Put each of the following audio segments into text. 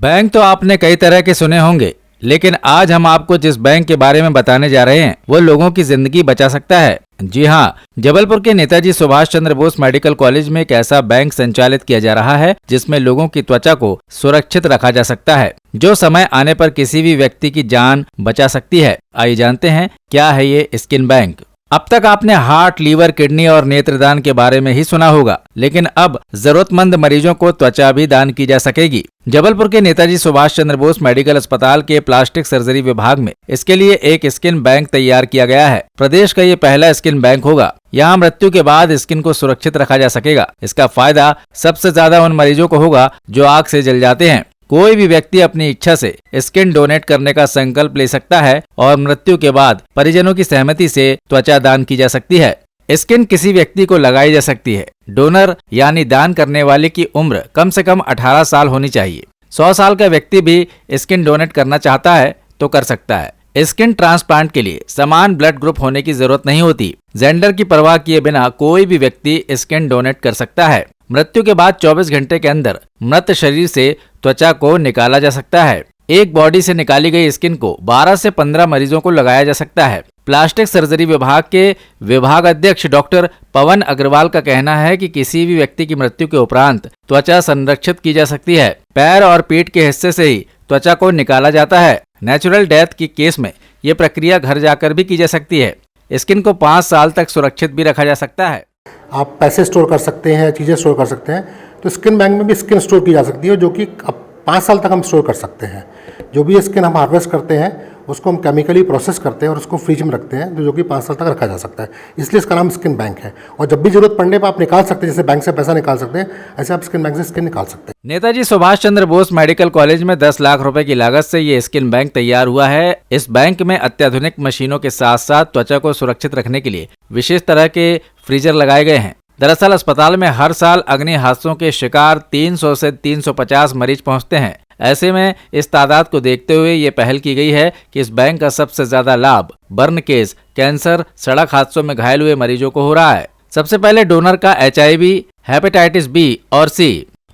Bank तो आपने कई तरह के सुने होंगे, लेकिन आज हम आपको जिस बैंक के बारे में बताने जा रहे हैं वो लोगों की जिंदगी बचा सकता है। जी हाँ, जबलपुर के नेताजी सुभाष चंद्र बोस मेडिकल कॉलेज में एक ऐसा बैंक संचालित किया जा रहा है जिसमें लोगों की त्वचा को सुरक्षित रखा जा सकता है, जो समय आने पर किसी भी व्यक्ति की जान बचा सकती है। आइए जानते हैं क्या है ये स्किन बैंक। अब तक आपने हार्ट, लीवर, किडनी और नेत्रदान के बारे में ही सुना होगा, लेकिन अब जरूरतमंद मरीजों को त्वचा भी दान की जा सकेगी। जबलपुर के नेताजी सुभाष चंद्र बोस मेडिकल अस्पताल के प्लास्टिक सर्जरी विभाग में इसके लिए एक स्किन बैंक तैयार किया गया है। प्रदेश का ये पहला स्किन बैंक होगा। यहाँ मृत्यु के बाद स्किन को सुरक्षित रखा जा सकेगा। इसका फायदा सबसे ज्यादा उन मरीजों को होगा जो आग से जल जाते हैं। कोई भी व्यक्ति अपनी इच्छा से स्किन डोनेट करने का संकल्प ले सकता है और मृत्यु के बाद परिजनों की सहमति से त्वचा दान की जा सकती है। स्किन किसी व्यक्ति को लगाई जा सकती है। डोनर यानी दान करने वाले की उम्र कम से कम 18 साल होनी चाहिए। 100 साल का व्यक्ति भी स्किन डोनेट करना चाहता है तो कर सकता है। स्किन ट्रांसप्लांट के लिए समान ब्लड ग्रुप होने की जरूरत नहीं होती। जेंडर की परवाह किए बिना कोई भी व्यक्ति स्किन डोनेट कर सकता है। मृत्यु के बाद 24 घंटे के अंदर मृत शरीर से त्वचा को निकाला जा सकता है। एक बॉडी से निकाली गई स्किन को 12 से 15 मरीजों को लगाया जा सकता है। प्लास्टिक सर्जरी विभाग के विभाग अध्यक्ष डॉक्टर पवन अग्रवाल का कहना है कि किसी भी व्यक्ति की मृत्यु के उपरांत त्वचा संरक्षित की जा सकती है। पैर और पीठ के हिस्से से ही त्वचा को निकाला जाता है। नेचुरल डेथ के केस में ये प्रक्रिया घर जाकर भी की जा सकती है। स्किन को 5 साल तक सुरक्षित भी रखा जा सकता है। आप पैसे स्टोर कर सकते हैं, चीज़ें स्टोर कर सकते हैं, तो स्किन बैंक में भी स्किन स्टोर की जा सकती है, जो कि अब 5 साल तक हम स्टोर कर सकते हैं। जो भी स्किन हम हार्वेस्ट करते हैं उसको हम केमिकली प्रोसेस करते हैं और उसको फ्रिज में रखते हैं, जो कि 5 साल तक रखा जा सकता है। इसलिए इसका नाम स्किन बैंक है। और जब भी जरूरत पड़ने पर आप निकाल सकते हैं, जैसे बैंक से पैसा निकाल सकते हैं, ऐसे आप स्किन बैंक से स्किन निकाल सकते हैं। नेताजी सुभाष चंद्र बोस मेडिकल कॉलेज में 10 लाख रुपए की लागत से ये स्किन बैंक तैयार हुआ है। इस बैंक में अत्याधुनिक मशीनों के साथ साथ त्वचा को सुरक्षित रखने के लिए विशेष तरह के फ्रीजर लगाए गए हैं। दरअसल अस्पताल में हर साल अग्नि हादसों के शिकार 300 से 350 मरीज पहुंचते हैं। ऐसे में इस तादाद को देखते हुए ये पहल की गई है कि इस बैंक का सबसे ज्यादा लाभ बर्न केस, कैंसर, सड़क हादसों में घायल हुए मरीजों को हो रहा है। सबसे पहले डोनर का HIV, हेपेटाइटिस B और C,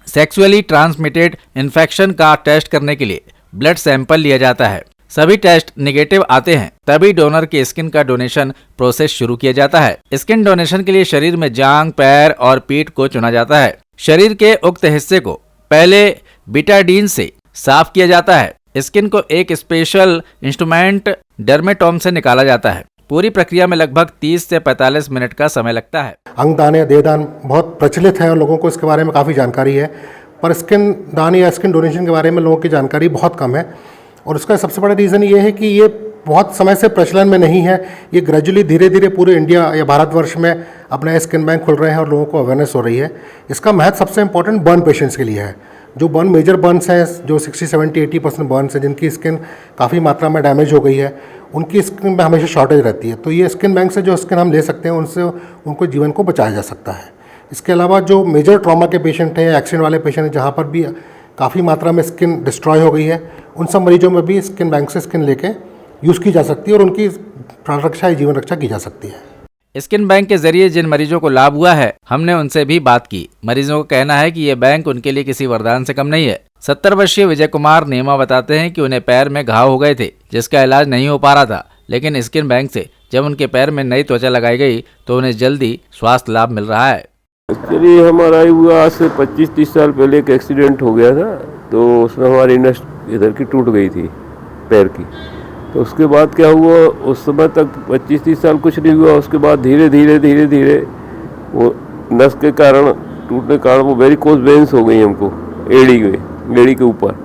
सेक्सुअली ट्रांसमिटेड इन्फेक्शन का टेस्ट करने के लिए ब्लड सैंपल लिया जाता है। सभी टेस्ट निगेटिव आते हैं तभी डोनर की स्किन का डोनेशन प्रोसेस शुरू किया जाता है। स्किन डोनेशन के लिए शरीर में जांघ, पैर और पीठ को चुना जाता है। शरीर के उक्त हिस्से को पहले बीटाडीन से साफ किया जाता है। स्किन को एक स्पेशल इंस्ट्रूमेंट डर्मेटोम से निकाला जाता है। पूरी प्रक्रिया में लगभग 30 से 45 मिनट का समय लगता है। अंगदान या देहदान बहुत प्रचलित है और लोगों को इसके बारे में काफ़ी जानकारी है, पर स्किन दान या स्किन डोनेशन के बारे में लोगों की जानकारी बहुत कम है। और उसका सबसे बड़ा रीज़न ये है कि ये बहुत समय से प्रचलन में नहीं है। ये ग्रेजुअली धीरे धीरे पूरे इंडिया या भारतवर्ष में अपने स्किन बैंक खुल रहे हैं और लोगों को अवेयरनेस हो रही है। इसका महत्व सबसे इंपॉर्टेंट बर्न पेशेंट्स के लिए है। जो बर्न मेजर बर्न्स हैं, जो 60, 70, 80% बर्न्स हैं, जिनकी स्किन काफ़ी मात्रा में डैमेज हो गई है, उनकी स्किन में हमेशा शॉर्टेज रहती है। तो ये स्किन बैंक से जो स्किन हम ले सकते हैं उनसे उनको जीवन को बचाया जा सकता है। इसके अलावा जो मेजर ट्रॉमा के पेशेंट हैं, एक्सीडेंट वाले पेशेंट हैं, जहाँ पर भी काफ़ी मात्रा में स्किन डिस्ट्रॉय हो गई है, उन सब मरीजों में भी स्किन बैंक से स्किन लेके यूज़ की जा सकती है और उनकी प्राण रक्षा या जीवन रक्षा की जा सकती है। स्किन बैंक के जरिए जिन मरीजों को लाभ हुआ है, हमने उनसे भी बात की। मरीजों का कहना है कि ये बैंक उनके लिए किसी वरदान से कम नहीं है। 70 वर्षीय विजय कुमार नेमा बताते हैं कि उन्हें पैर में घाव हो गए थे, जिसका इलाज नहीं हो पा रहा था, लेकिन स्किन बैंक से जब उनके पैर में नई त्वचा लगाई गई तो उन्हें जल्दी स्वास्थ्य लाभ मिल रहा है। एक्चुअली हमारा हुआ आज से 25-30 साल पहले एक एक्सीडेंट हो गया था, तो उसमें हमारी नस इधर की टूट गई थी, पैर की। तो उसके बाद क्या हुआ, उस समय तक 25-30 साल कुछ नहीं हुआ। उसके बाद धीरे धीरे वो नस के कारण, टूटने के कारण वो वेरिकोज वेन्स हो गई हमको एड़ी के ऊपर।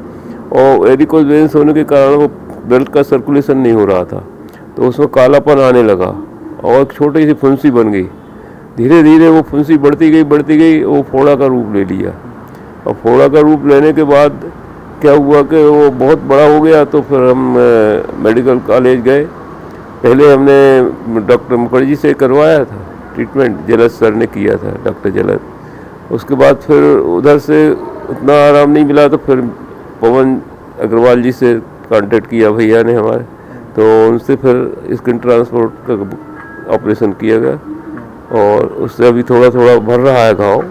और वेरिकोज वेन्स होने के कारण वो ब्लड का सर्कुलेशन नहीं हो रहा था, तो उसमें कालापन आने लगा और एक छोटी सी फुंसी बन गई। धीरे धीरे वो फुंसी बढ़ती गई, वो फोड़ा का रूप ले लिया। और फोड़ा का रूप लेने के बाद क्या हुआ कि वो बहुत बड़ा हो गया। तो फिर हम मेडिकल कॉलेज गए। पहले हमने डॉक्टर मुखर्जी से करवाया था ट्रीटमेंट, जलद सर ने किया था, डॉक्टर जलद। उसके बाद फिर उधर से उतना आराम नहीं मिला, तो फिर पवन अग्रवाल जी से कांटेक्ट किया भैया ने हमारे, तो उनसे फिर स्किन ट्रांसपोर्ट का ऑपरेशन किया गया और उससे अभी थोड़ा थोड़ा भर रहा है घाव।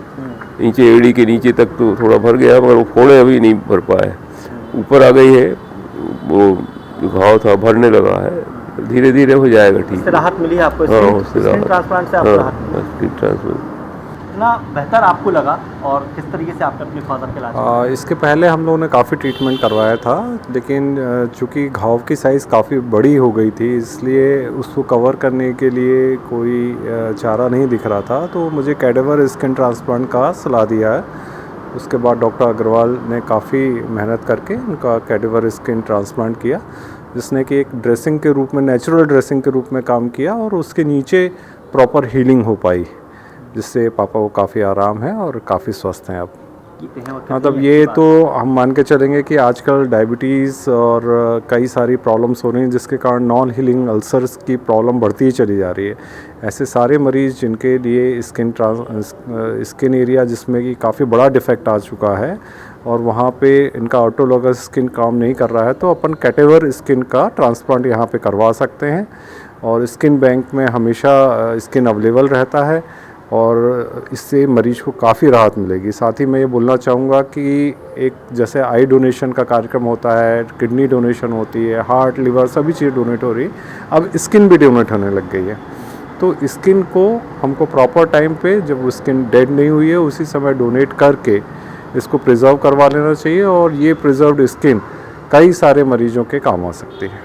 नीचे एड़ी के नीचे तक तो थोड़ा भर गया, मगर वो फोड़े अभी नहीं भर पाए। ऊपर आ गई है, वो जो घाव था भरने लगा है, धीरे धीरे हो जाएगा ठीक। इससे राहत मिली है आपको? हाँ, उससे स्किन राहत। ट्रांसप्लांट से आपको राहत मिली? स्किन ट्रांसप्लांट कितना बेहतर आपको लगा और किस तरीके से आपने अपने फादर के इलाज किया? इसके पहले हम लोगों ने काफ़ी ट्रीटमेंट करवाया था, लेकिन चूँकि घाव की साइज़ काफ़ी बड़ी हो गई थी, इसलिए उसको कवर करने के लिए कोई चारा नहीं दिख रहा था, तो मुझे कैडेवर स्किन ट्रांसप्लांट का सलाह दिया है। उसके बाद डॉक्टर अग्रवाल ने काफ़ी मेहनत करके उनका कैडेवर स्किन ट्रांसप्लांट किया, जिसने कि एक ड्रेसिंग के रूप में, नेचुरल ड्रेसिंग के रूप में काम किया और उसके नीचे प्रॉपर हीलिंग हो पाई, जिससे पापा को काफ़ी आराम है और काफ़ी स्वस्थ हैं अब। मतलब ये तो हम मान के चलेंगे कि आजकल डायबिटीज़ और कई सारी प्रॉब्लम्स हो रही हैं, जिसके कारण नॉन हीलिंग अल्सर्स की प्रॉब्लम बढ़ती ही चली जा रही है। ऐसे सारे मरीज़ जिनके लिए स्किन एरिया जिसमें कि काफ़ी बड़ा डिफेक्ट आ चुका है और वहाँ पे इनका ऑटोलॉगस स्किन काम नहीं कर रहा है, तो अपन कैटेवर स्किन का ट्रांसप्लांट यहाँ पे करवा सकते हैं और स्किन बैंक में हमेशा स्किन अवेलेबल रहता है और इससे मरीज को काफ़ी राहत मिलेगी। साथ ही मैं ये बोलना चाहूँगा कि एक जैसे आई डोनेशन का कार्यक्रम होता है, किडनी डोनेशन होती है, हार्ट, लिवर सभी चीज़ डोनेट हो रही है, अब स्किन भी डोनेट होने लग गई है। तो स्किन को हमको प्रॉपर टाइम पे, जब स्किन डेड नहीं हुई है, उसी समय डोनेट करके इसको प्रिजर्व करवा लेना चाहिए और ये प्रिजर्व्ड स्किन कई सारे मरीजों के काम आ सकती है।